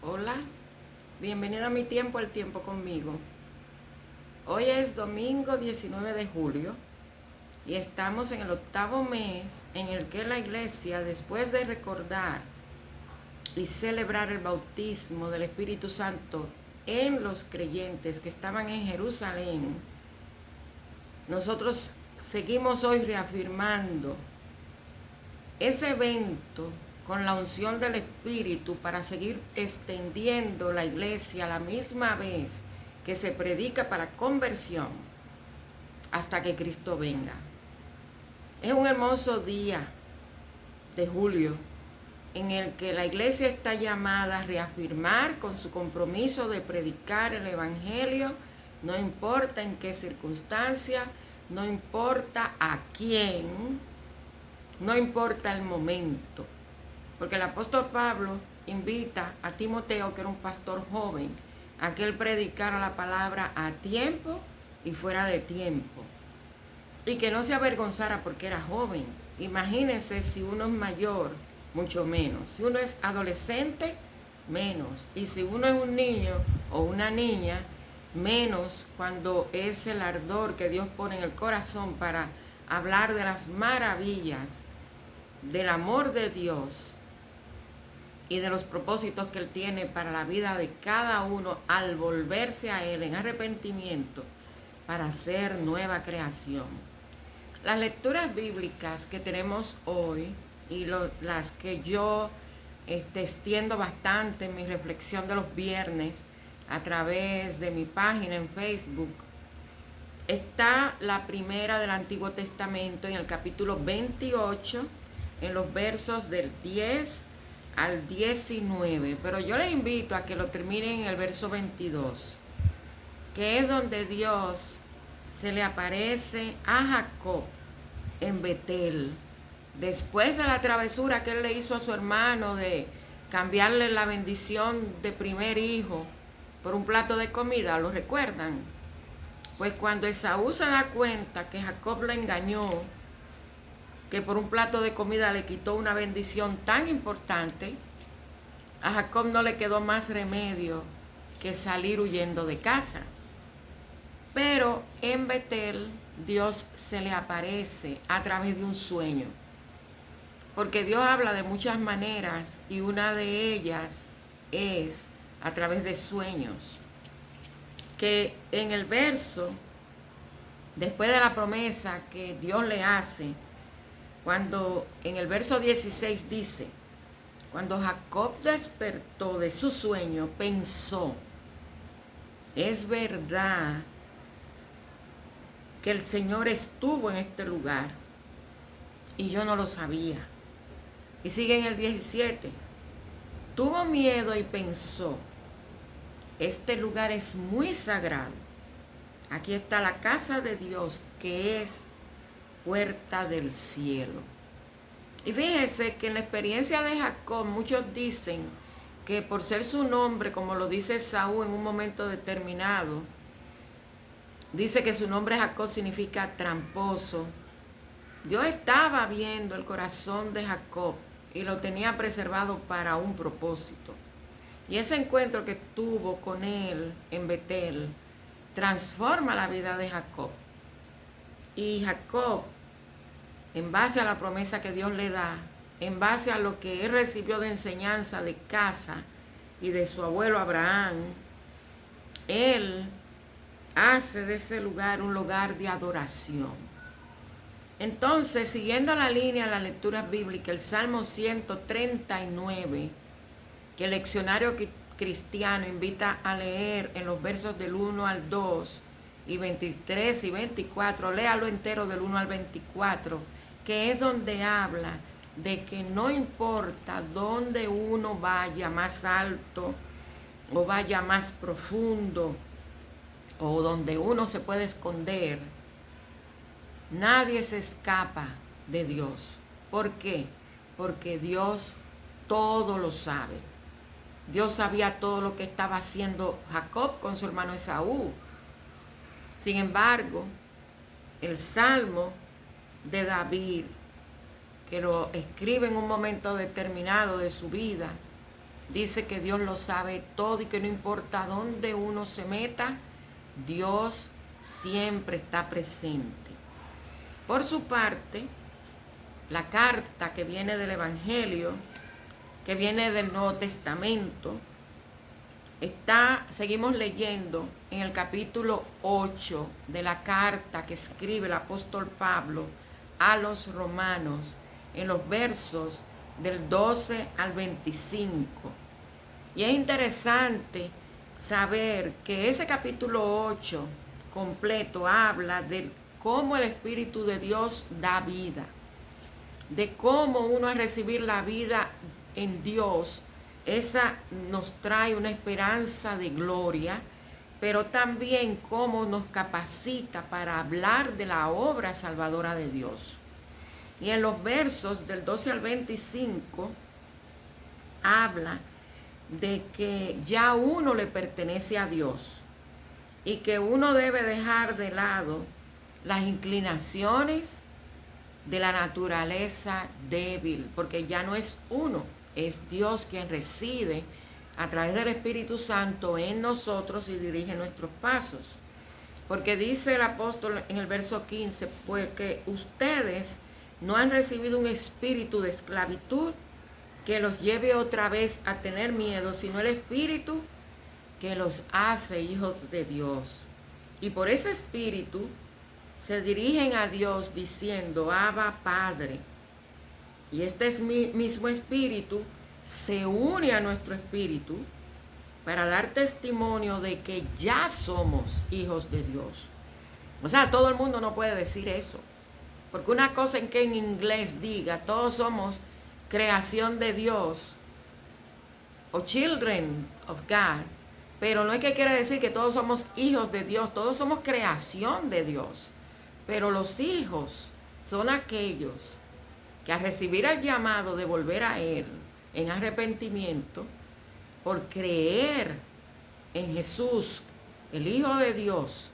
Hola, bienvenido a mi tiempo, el tiempo conmigo. Hoy es domingo 19 de julio y estamos en el octavo mes en el que la iglesia, después de recordar y celebrar el bautismo del Espíritu Santo en los creyentes que estaban en Jerusalén, nosotros seguimos hoy reafirmando ese evento con la unción del Espíritu para seguir extendiendo la iglesia a la misma vez que se predica para conversión hasta que Cristo venga. Es un hermoso día de julio en el que la iglesia está llamada a reafirmar con su compromiso de predicar el Evangelio, no importa en qué circunstancia, no importa a quién, no importa el momento. Porque el apóstol Pablo invita a Timoteo, que era un pastor joven, a que él predicara la palabra a tiempo y fuera de tiempo. Y que no se avergonzara porque era joven. Imagínense si uno es mayor, mucho menos. Si uno es adolescente, menos. Y si uno es un niño o una niña, menos cuando es el ardor que Dios pone en el corazón para hablar de las maravillas del amor de Dios y de los propósitos que Él tiene para la vida de cada uno al volverse a Él en arrepentimiento para hacer nueva creación. Las lecturas bíblicas que tenemos hoy y las que yo extiendo bastante en mi reflexión de los viernes a través de mi página en Facebook, está la primera del Antiguo Testamento en el capítulo 28, en los versos del 10 al 19, pero yo les invito a que lo terminen en el verso 22, que es donde Dios se le aparece a Jacob en Betel, después de la travesura que él le hizo a su hermano de cambiarle la bendición de primer hijo por un plato de comida. ¿Lo recuerdan? Pues cuando Esaú se da cuenta que Jacob lo engañó, que por un plato de comida le quitó una bendición tan importante, a Jacob no le quedó más remedio que salir huyendo de casa. Pero en Betel Dios se le aparece a través de un sueño. Porque Dios habla de muchas maneras y una de ellas es a través de sueños. Que en el verso, después de la promesa que Dios le hace, cuando en el verso 16 dice, cuando Jacob despertó de su sueño, pensó, es verdad que el Señor estuvo en este lugar y yo no lo sabía. Y sigue en el 17, tuvo miedo y pensó, este lugar es muy sagrado. Aquí está la casa de Dios, que es puerta del cielo. Y fíjense que en la experiencia de Jacob, muchos dicen que por ser su nombre, como lo dice Esaú en un momento determinado, dice que su nombre Jacob significa tramposo. Dios estaba viendo el corazón de Jacob y lo tenía preservado para un propósito. Y ese encuentro que tuvo con él en Betel transforma la vida de Jacob. Y Jacob, en base a la promesa que Dios le da, en base a lo que él recibió de enseñanza de casa y de su abuelo Abraham, él hace de ese lugar un lugar de adoración. Entonces, siguiendo la línea de la lectura bíblica, el Salmo 139, que el leccionario cristiano invita a leer en los versos del 1 al 2 y 23 y 24, léalo entero del 1 al 24, que es donde habla de que no importa dónde uno vaya más alto o vaya más profundo o donde uno se puede esconder, nadie se escapa de Dios. ¿Por qué? Porque Dios todo lo sabe. Dios sabía todo lo que estaba haciendo Jacob con su hermano Esaú. Sin embargo, el Salmo de David, que lo escribe en un momento determinado de su vida, dice que Dios lo sabe todo y que no importa dónde uno se meta, Dios siempre está presente. Por su parte, la carta que viene del Evangelio, que viene del Nuevo Testamento, seguimos leyendo en el capítulo 8 de la carta que escribe el apóstol Pablo a los romanos, en los versos del 12 al 25. Y es interesante saber que ese capítulo 8 completo habla de cómo el Espíritu de Dios da vida, de cómo uno al recibir la vida en Dios, esa nos trae una esperanza de gloria, pero también cómo nos capacita para hablar de la obra salvadora de Dios. Y en los versos del 12 al 25 habla de que ya uno le pertenece a Dios y que uno debe dejar de lado las inclinaciones de la naturaleza débil, porque ya no es uno, es Dios quien reside a través del Espíritu Santo en nosotros y dirige nuestros pasos. Porque dice el apóstol en el verso 15, porque ustedes no han recibido un espíritu de esclavitud que los lleve otra vez a tener miedo, sino el espíritu que los hace hijos de Dios. Y por ese espíritu se dirigen a Dios diciendo, Abba, Padre. Y este mismo espíritu se une a nuestro espíritu para dar testimonio de que ya somos hijos de Dios. O sea, todo el mundo no puede decir eso. Porque una cosa en que en inglés diga, todos somos creación de Dios o children of God, pero no es que quiere decir que todos somos hijos de Dios, todos somos creación de Dios. Pero los hijos son aquellos que al recibir el llamado de volver a Él en arrepentimiento, por creer en Jesús, el Hijo de Dios,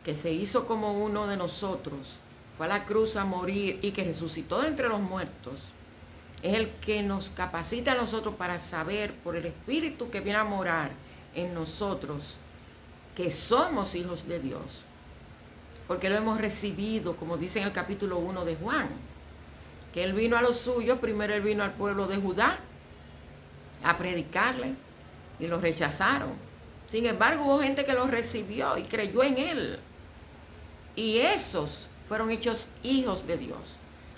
que se hizo como uno de nosotros, fue a la cruz a morir y que resucitó de entre los muertos, es el que nos capacita a nosotros para saber por el Espíritu que viene a morar en nosotros que somos hijos de Dios. Porque lo hemos recibido, como dice en el capítulo 1 de Juan, que Él vino a los suyos, primero Él vino al pueblo de Judá a predicarle y lo rechazaron. Sin embargo, hubo gente que lo recibió y creyó en Él. Y esos fueron hechos hijos de Dios.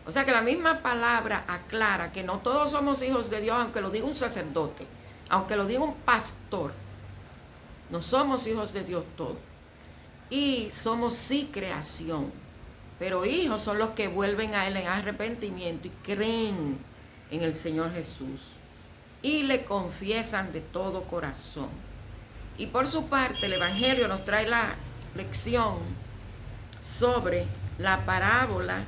O sea que la misma palabra aclara que no todos somos hijos de Dios, aunque lo diga un sacerdote, aunque lo diga un pastor. No somos hijos de Dios todos. Y somos sí creación. Pero hijos son los que vuelven a Él en arrepentimiento y creen en el Señor Jesús. Y le confiesan de todo corazón. Y por su parte, el Evangelio nos trae la lección sobre la parábola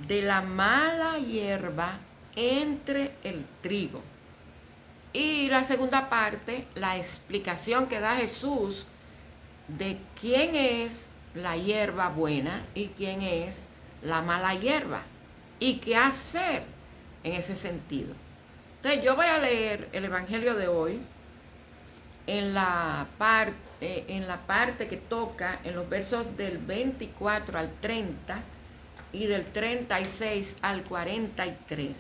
de la mala hierba entre el trigo. Y la segunda parte, la explicación que da Jesús de quién es la hierba buena y quién es la mala hierba y qué hacer en ese sentido. Entonces yo voy a leer el Evangelio de hoy en la parte que toca en los versos del 24 al 30 y del 36 al 43.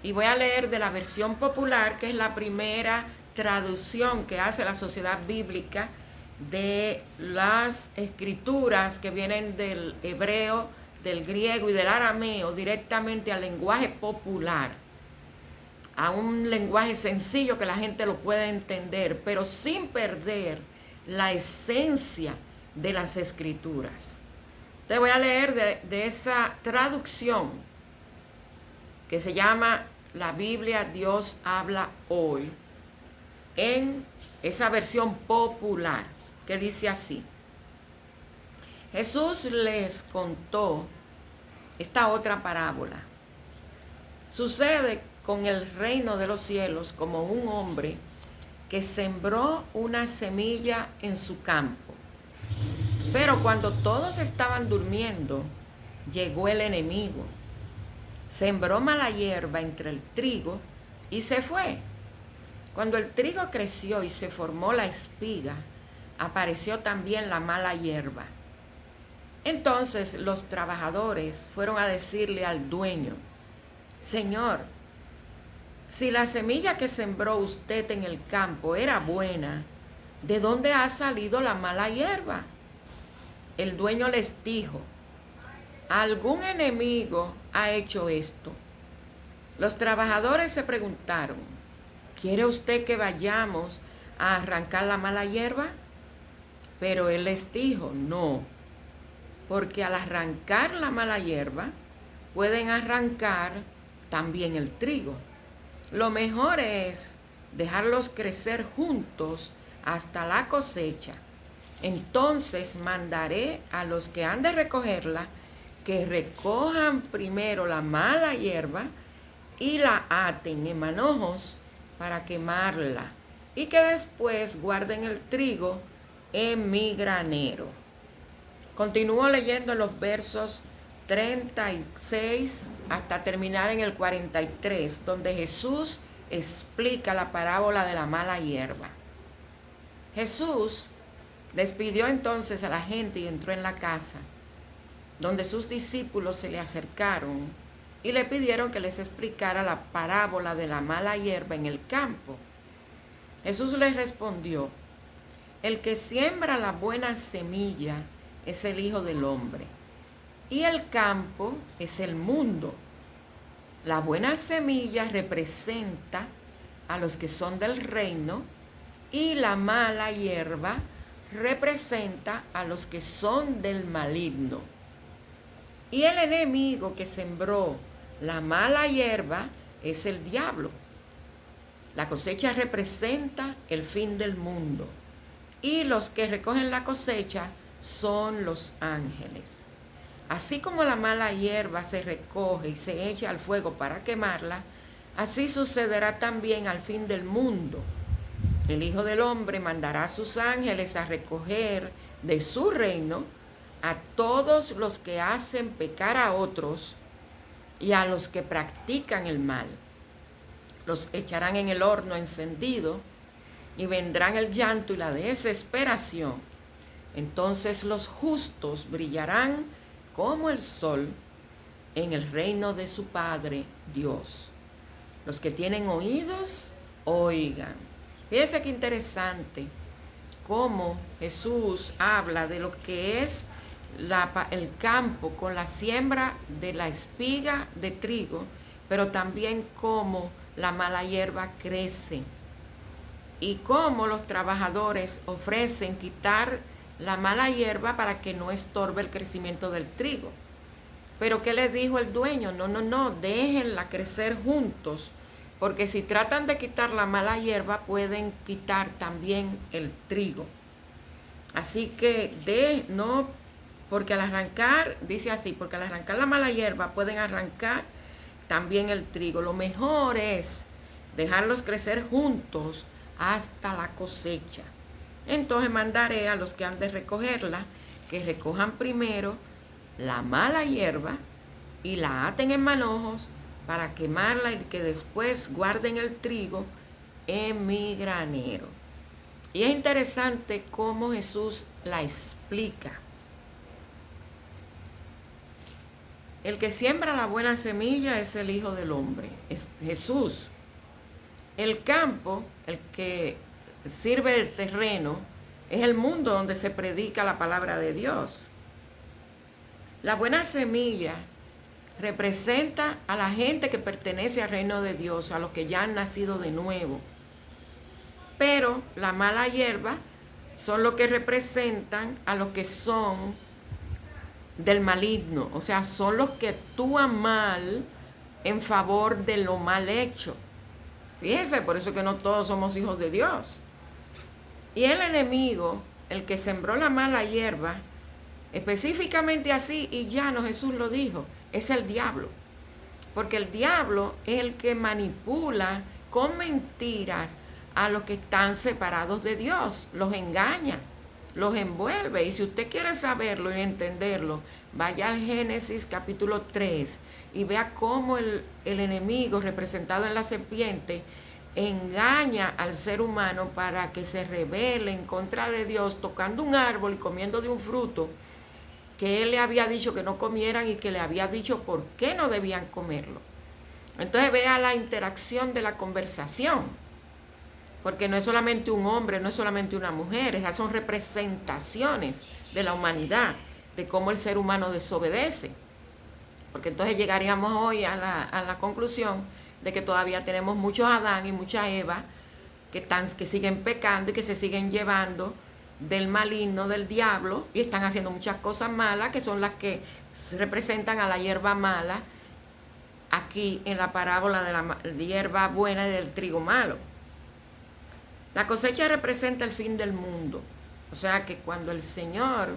Y voy a leer de la versión popular, que es la primera traducción que hace la Sociedad Bíblica de las escrituras que vienen del hebreo, del griego y del arameo directamente al lenguaje popular, a un lenguaje sencillo que la gente lo pueda entender, pero sin perder la esencia de las escrituras. Te voy a leer de esa traducción que se llama La Biblia Dios habla hoy, en esa versión popular, que dice así: Jesús les contó esta otra parábola. Sucede con el reino de los cielos como un hombre que sembró una semilla en su campo. Pero cuando todos estaban durmiendo, llegó el enemigo, sembró mala hierba entre el trigo y se fue. Cuando el trigo creció y se formó la espiga, apareció también la mala hierba. Entonces los trabajadores fueron a decirle al dueño: Señor, si la semilla que sembró usted en el campo era buena, ¿de dónde ha salido la mala hierba? El dueño les dijo: algún enemigo ha hecho esto. Los trabajadores se preguntaron: ¿quiere usted que vayamos a arrancar la mala hierba? Pero él les dijo: no, porque al arrancar la mala hierba, pueden arrancar también el trigo. Lo mejor es dejarlos crecer juntos hasta la cosecha. Entonces mandaré a los que han de recogerla que recojan primero la mala hierba y la aten en manojos para quemarla, y que después guarden el trigo en mi granero. Continúo leyendo los versos 36 hasta terminar en el 43, donde Jesús explica la parábola de la mala hierba. Jesús despidió entonces a la gente y entró en la casa, donde sus discípulos se le acercaron y le pidieron que les explicara la parábola de la mala hierba en el campo. Jesús les respondió: el que siembra la buena semilla es el Hijo del Hombre, y el campo es el mundo. La buena semilla representa a los que son del reino, y la mala hierba representa a los que son del maligno. Y el enemigo que sembró la mala hierba es el diablo. La cosecha representa el fin del mundo, y los que recogen la cosecha son los ángeles. Así como la mala hierba se recoge y se echa al fuego para quemarla, así sucederá también al fin del mundo. El Hijo del Hombre mandará a sus ángeles a recoger de su reino a todos los que hacen pecar a otros y a los que practican el mal. Los echarán en el horno encendido, y vendrán el llanto y la desesperación. Entonces los justos brillarán como el sol en el reino de su Padre Dios. Los que tienen oídos, oigan. Fíjense qué interesante cómo Jesús habla de lo que es el campo con la siembra de la espiga de trigo, pero también cómo la mala hierba crece y cómo los trabajadores ofrecen quitar la mala hierba para que no estorbe el crecimiento del trigo. Pero ¿qué les dijo el dueño? No, déjenla crecer juntos, porque si tratan de quitar la mala hierba, pueden quitar también el trigo. Así que porque al arrancar, dice así, porque al arrancar la mala hierba, pueden arrancar también el trigo. Lo mejor es dejarlos crecer juntos hasta la cosecha. Entonces mandaré a los que han de recogerla que recojan primero la mala hierba y la aten en manojos para quemarla, y que después guarden el trigo en mi granero. Y es interesante cómo Jesús la explica. El que siembra la buena semilla es el Hijo del Hombre, es Jesús. El campo, el que sirve el terreno, es el mundo donde se predica la palabra de Dios. La buena semilla representa a la gente que pertenece al reino de Dios, a los que ya han nacido de nuevo. Pero la mala hierba son los que representan a los que son del maligno, o sea, son los que actúan mal en favor de lo mal hecho. Fíjense, por eso es que no todos somos hijos de Dios. Y el enemigo, el que sembró la mala hierba, específicamente así, y llano Jesús lo dijo, es el diablo. Porque el diablo es el que manipula con mentiras a los que están separados de Dios, los engaña, los envuelve. Y si usted quiere saberlo y entenderlo, vaya al Génesis capítulo 3 y vea cómo el enemigo representado en la serpiente engaña al ser humano para que se rebele en contra de Dios, tocando un árbol y comiendo de un fruto que Él le había dicho que no comieran y que le había dicho por qué no debían comerlo. Entonces vea la interacción de la conversación, porque no es solamente un hombre, no es solamente una mujer, esas son representaciones de la humanidad, de cómo el ser humano desobedece. Porque entonces llegaríamos hoy a la conclusión de que todavía tenemos muchos Adán y mucha Eva que siguen pecando y que se siguen llevando del maligno, del diablo, y están haciendo muchas cosas malas, que son las que representan a la hierba mala aquí en la parábola de la hierba buena y del trigo malo. La cosecha representa el fin del mundo. O sea que cuando el Señor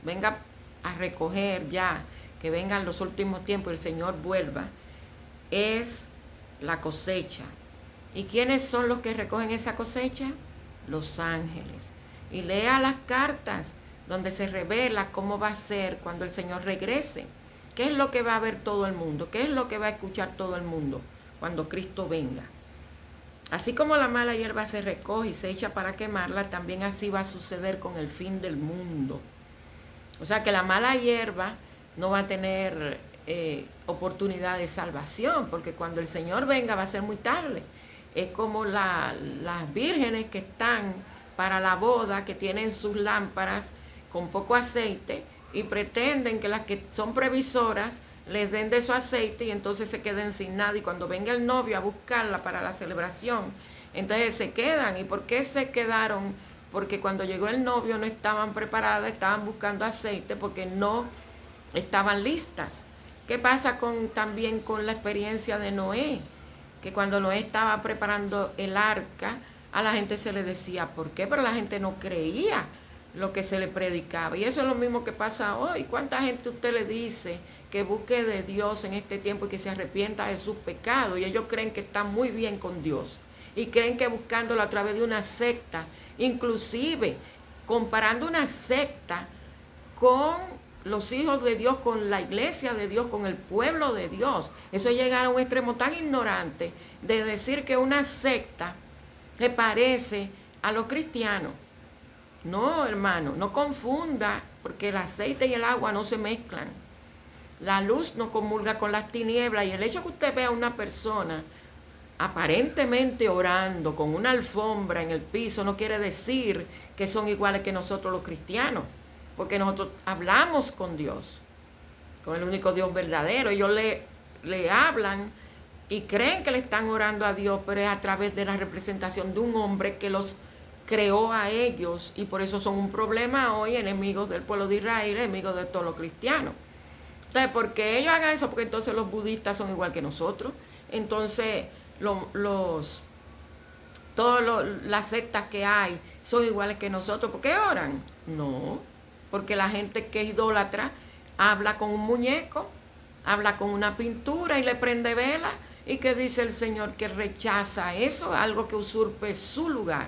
venga a recoger ya, que vengan los últimos tiempos y el Señor vuelva, es la cosecha. ¿Y quiénes son los que recogen esa cosecha? Los ángeles. Y lea las cartas donde se revela cómo va a ser cuando el Señor regrese. ¿Qué es lo que va a ver todo el mundo? ¿Qué es lo que va a escuchar todo el mundo cuando Cristo venga? Así como la mala hierba se recoge y se echa para quemarla, también así va a suceder con el fin del mundo. O sea que la mala hierba no va a tener oportunidad de salvación, porque cuando el Señor venga va a ser muy tarde. Es como las vírgenes que están para la boda, que tienen sus lámparas con poco aceite y pretenden que las que son previsoras les den de su aceite y entonces se queden sin nada, y cuando venga el novio a buscarla para la celebración, entonces se quedan. ¿Y por qué se quedaron? Porque cuando llegó el novio no estaban preparadas, estaban buscando aceite porque no estaban listas. ¿Qué pasa también con la experiencia de Noé? Que cuando Noé estaba preparando el arca, a la gente se le decía, ¿por qué? Pero la gente no creía lo que se le predicaba. Y eso es lo mismo que pasa hoy. ¿Cuánta gente usted le dice que busque de Dios en este tiempo y que se arrepienta de sus pecados? Y ellos creen que están muy bien con Dios. Y creen que buscándolo a través de una secta, inclusive comparando una secta con los hijos de Dios, con la iglesia de Dios, con el pueblo de Dios. Eso es llegar a un extremo tan ignorante de decir que una secta le parece a los cristianos. No, hermano, no confunda, porque el aceite y el agua no se mezclan. La luz no comulga con las tinieblas, y el hecho que usted vea a una persona aparentemente orando con una alfombra en el piso no quiere decir que son iguales que nosotros los cristianos, porque nosotros hablamos con Dios, con el único Dios verdadero. Ellos le hablan y creen que le están orando a Dios, pero es a través de la representación de un hombre que los creó a ellos, y por eso son un problema hoy, enemigos del pueblo de Israel, enemigos de todos los cristianos. Entonces, porque ellos hagan eso, porque entonces los budistas son igual que nosotros, entonces todas las sectas que hay son iguales que nosotros. ¿Por qué oran? No, porque la gente que es idólatra habla con un muñeco, habla con una pintura y le prende vela. ¿Y qué dice el Señor? Que rechaza eso, algo que usurpe su lugar.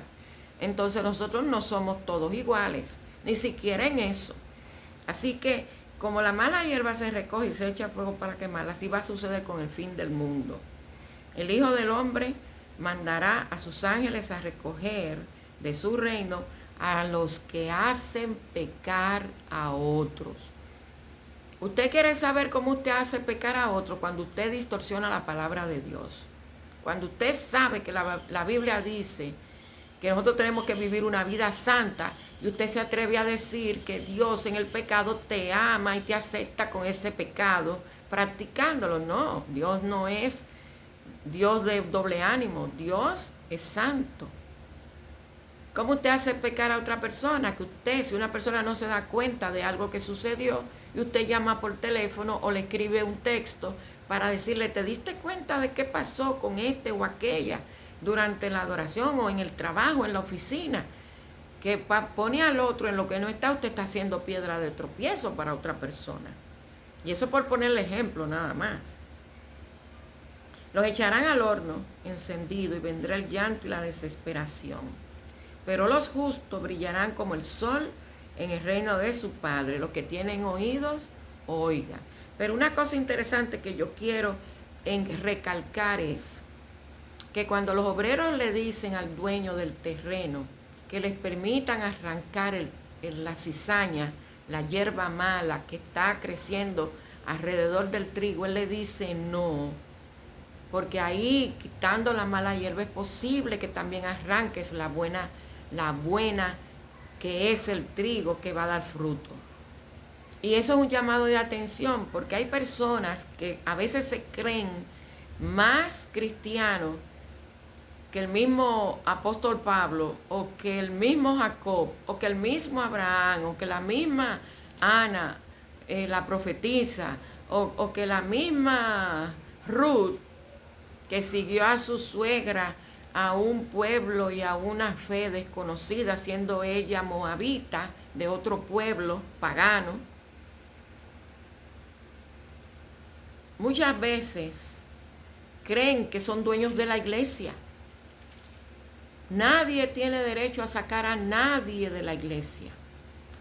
Entonces nosotros no somos todos iguales, ni siquiera en eso. Así que como la mala hierba se recoge y se echa fuego para quemarla, así va a suceder con el fin del mundo. El Hijo del Hombre mandará a sus ángeles a recoger de su reino a los que hacen pecar a otros. Usted quiere saber cómo usted hace pecar a otro cuando usted distorsiona la palabra de Dios. Cuando usted sabe que la Biblia dice que nosotros tenemos que vivir una vida santa, y usted se atreve a decir que Dios en el pecado te ama y te acepta con ese pecado, practicándolo. No, Dios no es Dios de doble ánimo, Dios es santo. ¿Cómo usted hace pecar a otra persona? Que usted, si una persona no se da cuenta de algo que sucedió, y usted llama por teléfono o le escribe un texto para decirle, ¿te diste cuenta de qué pasó con este o aquella durante la adoración o en el trabajo, en la oficina? Que pone al otro en lo que no está, usted está haciendo piedra de tropiezo para otra persona. Y eso por ponerle ejemplo nada más. Los echarán al horno encendido y vendrá el llanto y la desesperación. Pero los justos brillarán como el sol en el reino de su Padre. Los que tienen oídos, oigan. Pero una cosa interesante que yo quiero recalcar es que cuando los obreros le dicen al dueño del terreno que les permitan arrancar la cizaña, la hierba mala que está creciendo alrededor del trigo, él le dice no, porque ahí, quitando la mala hierba, es posible que también arranques la buena que es el trigo que va a dar fruto. Y eso es un llamado de atención, porque hay personas que a veces se creen más cristianos que el mismo apóstol Pablo, o que el mismo Jacob, o que el mismo Abraham, o que la misma Ana, la profetisa, o que la misma Ruth, que siguió a su suegra a un pueblo y a una fe desconocida, siendo ella moabita de otro pueblo pagano. Muchas veces creen que son dueños de la iglesia. Nadie tiene derecho a sacar a nadie de la iglesia.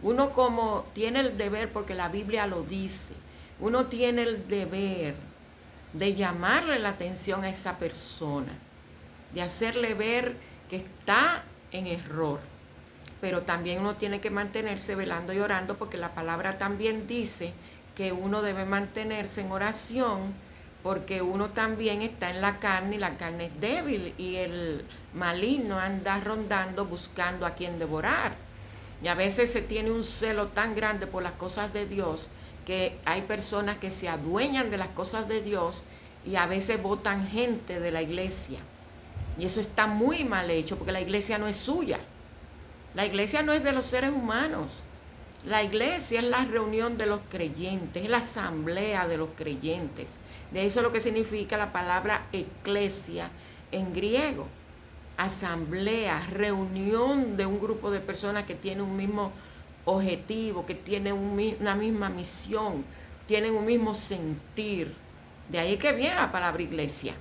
Uno como tiene el deber, porque la Biblia lo dice, uno tiene el deber de llamarle la atención a esa persona, de hacerle ver que está en error. Pero también uno tiene que mantenerse velando y orando, porque la palabra también dice que uno debe mantenerse en oración, porque uno también está en la carne y la carne es débil y el maligno anda rondando buscando a quien devorar. Y a veces se tiene un celo tan grande por las cosas de Dios que hay personas que se adueñan de las cosas de Dios y a veces botan gente de la iglesia. Y eso está muy mal hecho, porque la iglesia no es suya. La iglesia no es de los seres humanos. La iglesia es la reunión de los creyentes, es la asamblea de los creyentes. De eso es lo que significa la palabra eclesia en griego. Asamblea, reunión de un grupo de personas que tienen un mismo objetivo, que tienen una misma misión, tienen un mismo sentir. De ahí que viene la palabra iglesia.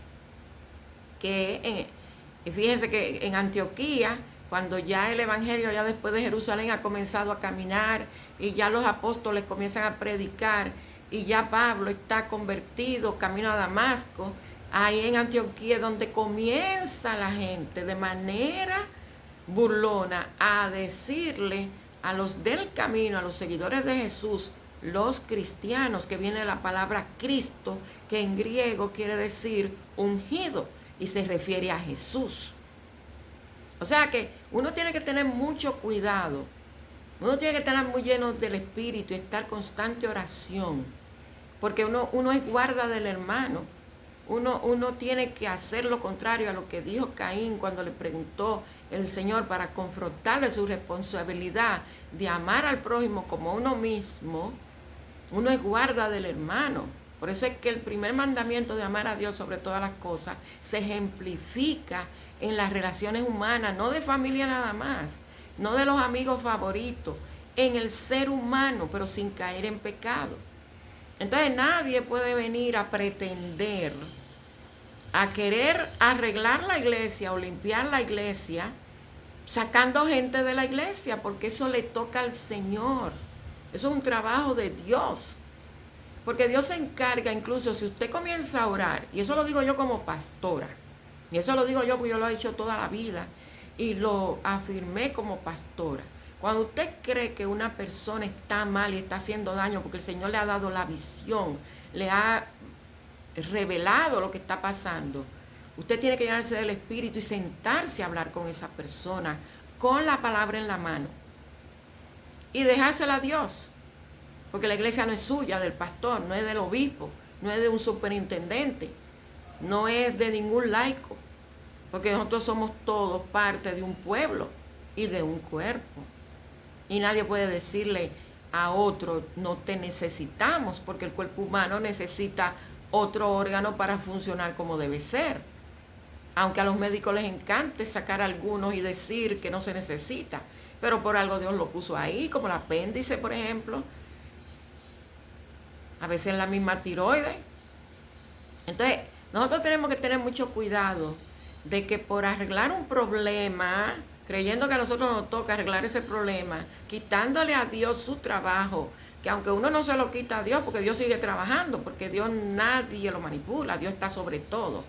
Fíjense que en Antioquía, cuando ya el evangelio, ya después de Jerusalén, ha comenzado a caminar y ya los apóstoles comienzan a predicar y ya Pablo está convertido, camino a Damasco, ahí en Antioquía es donde comienza la gente de manera burlona a decirle a los del camino, a los seguidores de Jesús, los cristianos, que viene la palabra Cristo, que en griego quiere decir ungido y se refiere a Jesús. O sea que uno tiene que tener mucho cuidado, uno tiene que estar muy lleno del Espíritu y estar constante oración, porque uno es guarda del hermano. Uno tiene que hacer lo contrario a lo que dijo Caín cuando le preguntó el Señor para confrontarle su responsabilidad de amar al prójimo como uno mismo. Uno es guarda del hermano. Por eso es que el primer mandamiento de amar a Dios sobre todas las cosas se ejemplifica en las relaciones humanas, no de familia nada más, no de los amigos favoritos, en el ser humano, pero sin caer en pecado. Entonces nadie puede venir a pretender, a querer arreglar la iglesia o limpiar la iglesia, sacando gente de la iglesia, porque eso le toca al Señor. Eso es un trabajo de Dios. Porque Dios se encarga, incluso si usted comienza a orar, y eso lo digo yo como pastora, y eso lo digo yo porque yo lo he hecho toda la vida, y lo afirmé como pastora. Cuando usted cree que una persona está mal y está haciendo daño porque el Señor le ha dado la visión, le ha revelado lo que está pasando, usted tiene que llenarse del Espíritu y sentarse a hablar con esa persona con la palabra en la mano y dejársela a Dios, porque la iglesia no es suya, del pastor, no es del obispo, no es de un superintendente, no es de ningún laico, porque nosotros somos todos parte de un pueblo y de un cuerpo. Y nadie puede decirle a otro, no te necesitamos, porque el cuerpo humano necesita otro órgano para funcionar como debe ser. Aunque a los médicos les encante sacar algunos y decir que no se necesita, pero por algo Dios lo puso ahí, como el apéndice, por ejemplo. A veces la misma tiroides. Entonces, nosotros tenemos que tener mucho cuidado de que por arreglar un problema, creyendo que a nosotros nos toca arreglar ese problema, quitándole a Dios su trabajo, que aunque uno no se lo quita a Dios, porque Dios sigue trabajando, porque Dios nadie lo manipula, Dios está sobre todo.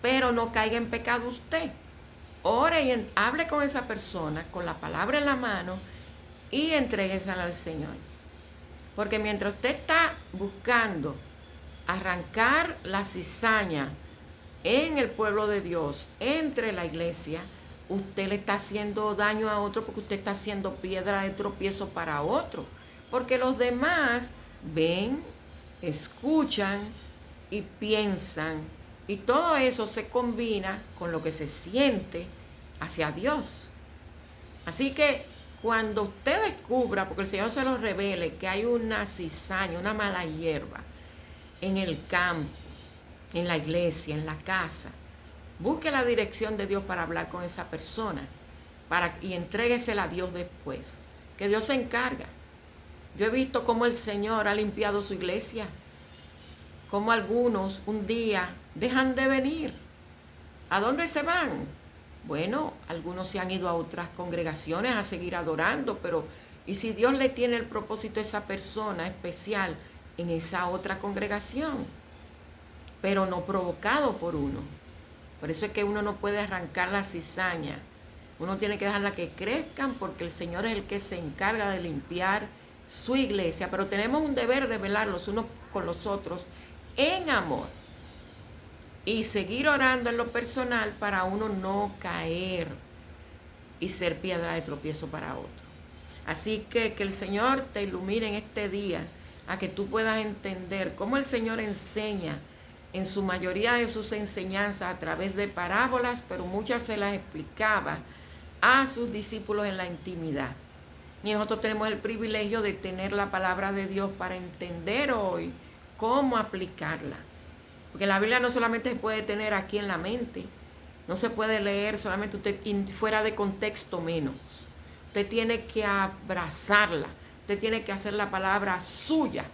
pero no caiga en pecado usted. Ore y hable con esa persona con la palabra en la mano y entréguesela al Señor. Porque mientras usted está buscando arrancar la cizaña en el pueblo de Dios, entre la iglesia, usted le está haciendo daño a otro, porque usted está haciendo piedra de tropiezo para otro. Porque los demás ven, escuchan y piensan, y todo eso se combina con lo que se siente hacia Dios. Así que cuando usted descubra, porque el Señor se lo revele, que hay una cizaña, una mala hierba en el campo, en la iglesia, en la casa, busque la dirección de Dios para hablar con esa persona y entréguesela a Dios después, que Dios se encarga. Yo he visto cómo el Señor ha limpiado su iglesia, cómo algunos un día dejan de venir. ¿A dónde se van? Bueno, algunos se han ido a otras congregaciones a seguir adorando, pero ¿y si Dios le tiene el propósito a esa persona especial en esa otra congregación? Pero no provocado por uno. Por eso es que uno no puede arrancar la cizaña. Uno tiene que dejarla que crezcan, porque el Señor es el que se encarga de limpiar su iglesia. Pero tenemos un deber de velar los unos con los otros en amor. Y seguir orando en lo personal para uno no caer y ser piedra de tropiezo para otro. Así que el Señor te ilumine en este día a que tú puedas entender cómo el Señor enseña en su mayoría de sus enseñanzas a través de parábolas, pero muchas se las explicaba a sus discípulos en la intimidad. Y nosotros tenemos el privilegio de tener la palabra de Dios para entender hoy cómo aplicarla. Porque la Biblia no solamente se puede tener aquí en la mente, no se puede leer solamente usted fuera de contexto menos. Usted tiene que abrazarla, usted tiene que hacer la palabra suya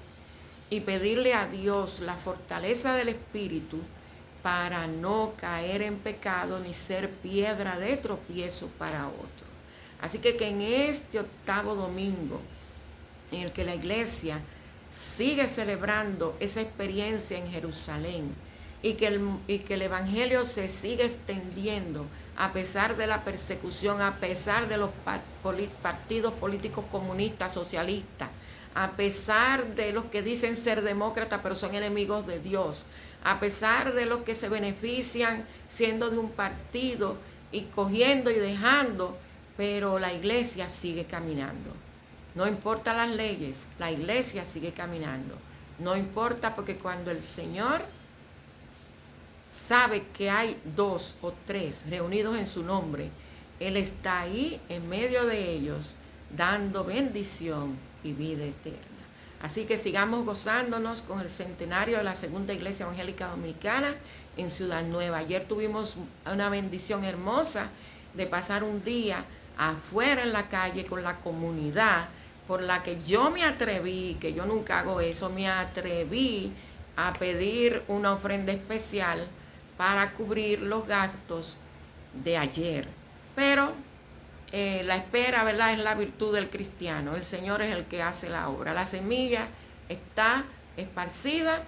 y pedirle a Dios la fortaleza del Espíritu para no caer en pecado ni ser piedra de tropiezo para otro. Así que en este octavo domingo, en el que la iglesia sigue celebrando esa experiencia en Jerusalén y que el Evangelio se sigue extendiendo a pesar de la persecución, a pesar de los partidos políticos comunistas, socialistas, a pesar de los que dicen ser demócratas pero son enemigos de Dios, a pesar de los que se benefician siendo de un partido y cogiendo y dejando, pero la iglesia sigue caminando. No importa las leyes, la iglesia sigue caminando. No importa, porque cuando el Señor sabe que hay 2 o 3 reunidos en su nombre, Él está ahí en medio de ellos, dando bendición y vida eterna. Así que sigamos gozándonos con el centenario de la Segunda Iglesia Evangélica Dominicana en Ciudad Nueva. Ayer tuvimos una bendición hermosa de pasar un día afuera en la calle con la comunidad, por la que yo me atreví, que yo nunca hago eso, me atreví a pedir una ofrenda especial para cubrir los gastos de ayer. Pero la espera, ¿verdad?, es la virtud del cristiano. El Señor es el que hace la obra. La semilla está esparcida,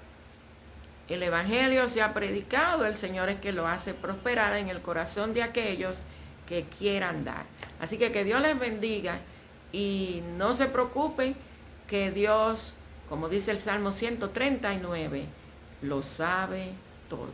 el Evangelio se ha predicado, el Señor es que lo hace prosperar en el corazón de aquellos que quieran dar. Así que Dios les bendiga. Y no se preocupen, que Dios, como dice el Salmo 139, lo sabe todo.